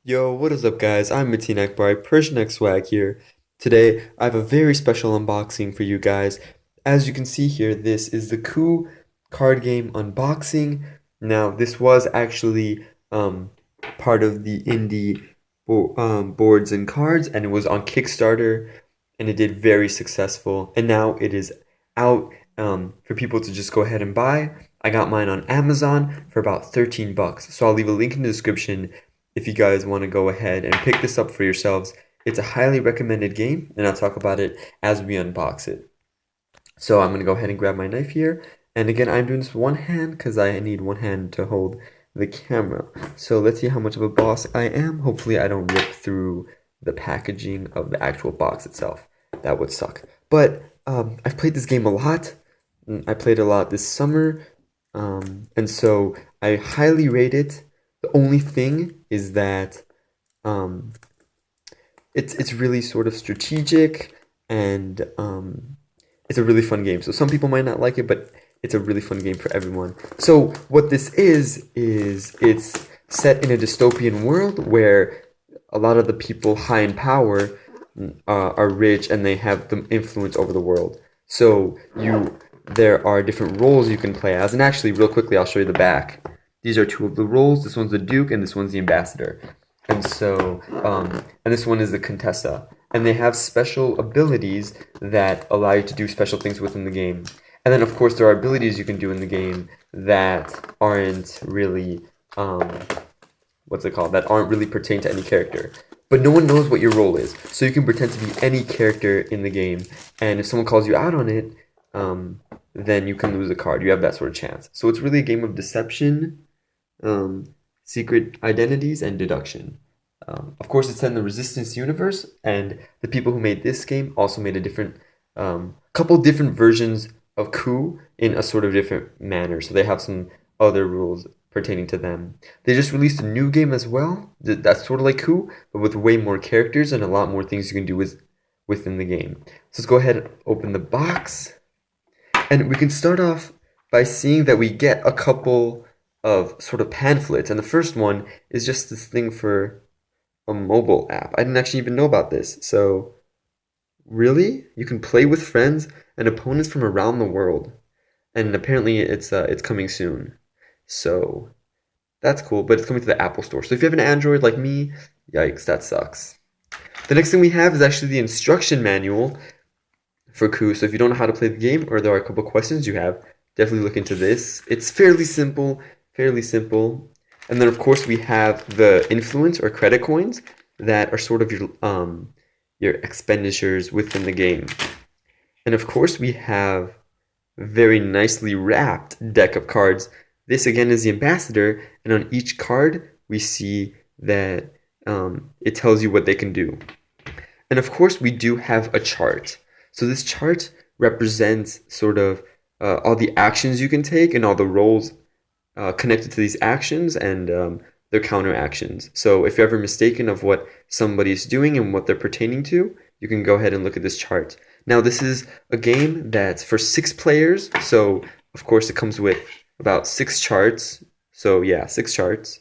Yo, what is up guys? I'm Mateen Akbar, Persian X Swag here. Today, I have a very special unboxing for you guys. As you can see here, this is the Coup card game unboxing. Now, this was actually part of the boards and cards, and it was on Kickstarter, and it did very successful. And now it is out for people to just go ahead and buy. I got mine on Amazon for about 13 bucks. So I'll leave a link in the description if you guys want to go ahead and pick this up for yourselves. It's a highly recommended game, and I'll talk about it as we unbox it. So I'm going to go ahead and grab my knife here. And again, I'm doing this with one hand because I need one hand to hold the camera. So let's see how much of a boss I am. Hopefully I don't rip through the packaging of the actual box itself. That would suck. But I've played this game a lot. I played a lot this summer. And so I highly rate it. The only thing is that it's really sort of strategic, and it's a really fun game. So some people might not like it, but it's a really fun game for everyone. So what this is it's set in a dystopian world where a lot of the people high in power are rich, and they have the influence over the world. So there are different roles you can play as. And actually, real quickly, I'll show you the back. These are two of the roles. This one's the Duke, and this one's the Ambassador. And so, and this one is the Contessa. And they have special abilities that allow you to do special things within the game. And then, of course, there are abilities you can do in the game that aren't really, that aren't really pertain to any character. But no one knows what your role is. So you can pretend to be any character in the game. And if someone calls you out on it, then you can lose a card. You have that sort of chance. So it's really a game of deception, secret identities, and deduction. Of course, it's set in the Resistance universe, and the people who made this game also made a couple different versions of Coup in a sort of different manner. So they have some other rules pertaining to them. They just released a new game as well. That's sort of like Coup, but with way more characters and a lot more things you can do within the game. So let's go ahead and open the box. And we can start off by seeing that we get a couple of sort of pamphlets. And the first one is just this thing for a mobile app. I didn't actually even know about this. So, really? You can play with friends and opponents from around the world. And apparently it's coming soon. So, that's cool. But it's coming to the Apple Store. So if you have an Android like me, yikes, that sucks. The next thing we have is actually the instruction manual for Coup. So if you don't know how to play the game, or there are a couple questions you have, definitely look into this. It's fairly simple. And then of course we have the influence or credit coins that are sort of your expenditures within the game. And of course we have a very nicely wrapped deck of cards. This again is the Ambassador, and on each card we see that it tells you what they can do. And of course we do have a chart. So this chart represents sort of all the actions you can take and all the roles connected to these actions and their counter actions. So if you're ever mistaken of what somebody's doing and what they're pertaining to, you can go ahead and look at this chart. Now this is a game that's for 6 players, so of course it comes with about 6 charts. So yeah, 6 charts.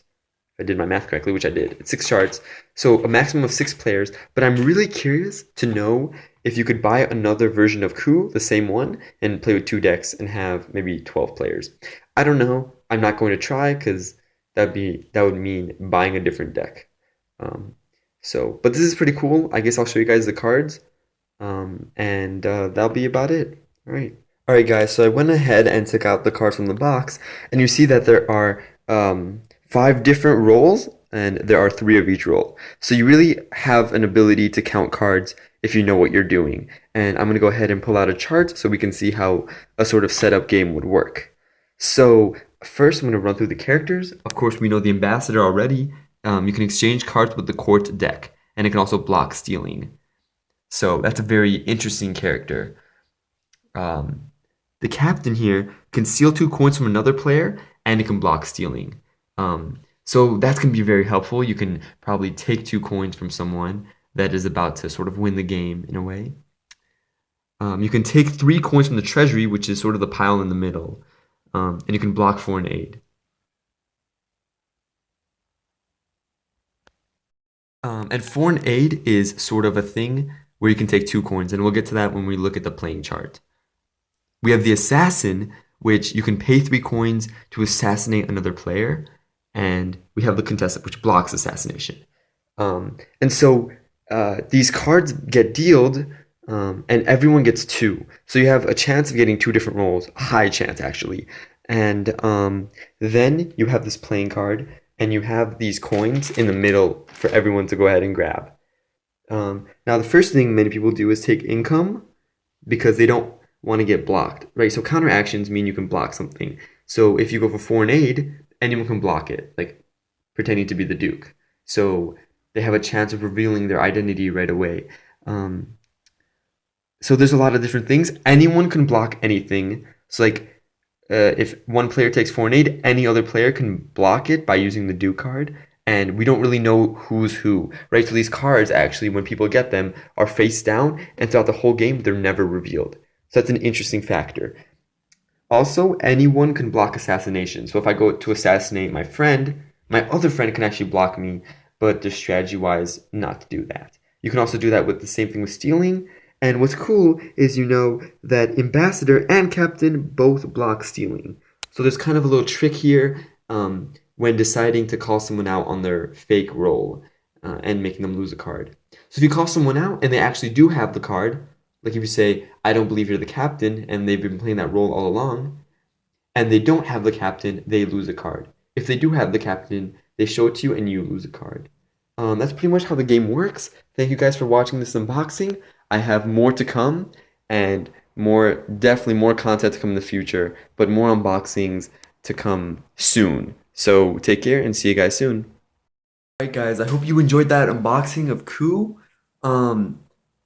If I did my math correctly, which I did. It's 6 charts, so a maximum of 6 players. But I'm really curious to know if you could buy another version of Coup, the same one, and play with 2 decks and have maybe 12 players. I don't know. I'm not going to try because that would mean buying a different deck. But this is pretty cool. I guess I'll show you guys the cards, and that'll be about it. All right, guys. So I went ahead and took out the cards from the box, and you see that there are 5 different roles, and there are 3 of each role. So you really have an ability to count cards if you know what you're doing. And I'm going to go ahead and pull out a chart so we can see how a sort of setup game would work. So first I'm going to run through the characters. Of course, we know the Ambassador already. You can exchange cards with the court deck, and it can also block stealing. So that's a very interesting character. The captain here can steal 2 coins from another player, and it can block stealing. So that can be very helpful. You can probably take 2 coins from someone that is about to sort of win the game in a way. You can take 3 coins from the treasury, which is sort of the pile in the middle, and you can block foreign aid. And foreign aid is sort of a thing where you can take 2 coins, and we'll get to that when we look at the playing chart. We have the assassin, which you can pay 3 coins to assassinate another player, and we have the contestant, which blocks assassination. And so these cards get dealt, and everyone gets 2. So you have a chance of getting 2 different rolls, a high chance actually. And then you have this playing card, and you have these coins in the middle for everyone to go ahead and grab. Now, the first thing many people do is take income because they don't want to get blocked, right? So counteractions mean you can block something. So if you go for foreign aid, anyone can block it, like pretending to be the Duke. So they have a chance of revealing their identity right away. So there's a lot of different things. Anyone can block anything. So like if one player takes foreign aid, any other player can block it by using the Duke card. And we don't really know who's who, right? So these cards actually, when people get them, are face down, and throughout the whole game, they're never revealed. So that's an interesting factor. Also, anyone can block assassination. So if I go to assassinate my friend, my other friend can actually block me, but there's strategy-wise not to do that. You can also do that with the same thing with stealing. And what's cool is you know that ambassador and captain both block stealing. So there's kind of a little trick here when deciding to call someone out on their fake roll and making them lose a card. So if you call someone out and they actually do have the card, like if you say, I don't believe you're the captain, and they've been playing that role all along, and they don't have the captain, they lose a card. If they do have the captain, they show it to you and you lose a card. That's pretty much how the game works. Thank you guys for watching this unboxing. I have more to come, and definitely more content to come in the future, but more unboxings to come soon. So take care and see you guys soon. Alright guys, I hope you enjoyed that unboxing of Coup.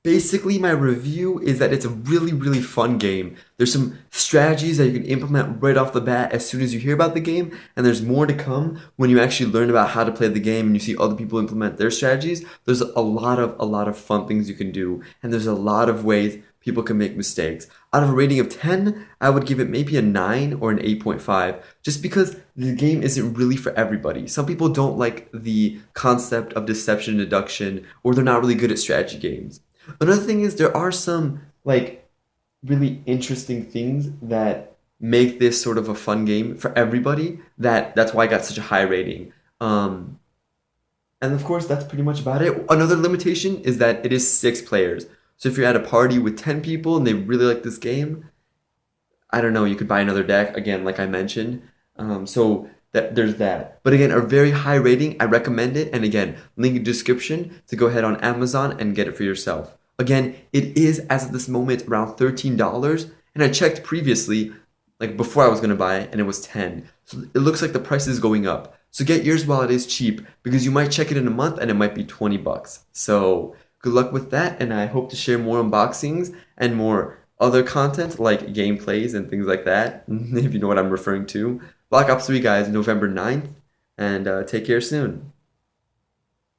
Basically my review is that it's a really, really fun game. There's some strategies that you can implement right off the bat as soon as you hear about the game, and there's more to come when you actually learn about how to play the game and you see other people implement their strategies. There's a lot of fun things you can do, and there's a lot of ways people can make mistakes. Out of a rating of 10, I would give it maybe a 9 or an 8.5, just because the game isn't really for everybody. Some people don't like the concept of deception and deduction, or they're not really good at strategy games. Another thing is there are some like really interesting things that make this sort of a fun game for everybody. That's why I got such a high rating. And of course, that's pretty much about it. Another limitation is that it is 6 players. So if you're at a party with 10 people and they really like this game, I don't know, you could buy another deck, again, like I mentioned. There's that. But again, a very high rating, I recommend it. And again, link in the description to go ahead on Amazon and get it for yourself. Again, it is, as of this moment, around $13. And I checked previously, like before I was going to buy it, and it was 10. So it looks like the price is going up. So get yours while it is cheap, because you might check it in a month and it might be 20 bucks. So good luck with that, and I hope to share more unboxings and more other content like gameplays and things like that, if you know what I'm referring to. Black Ops 3, guys, November 9th, and take care soon.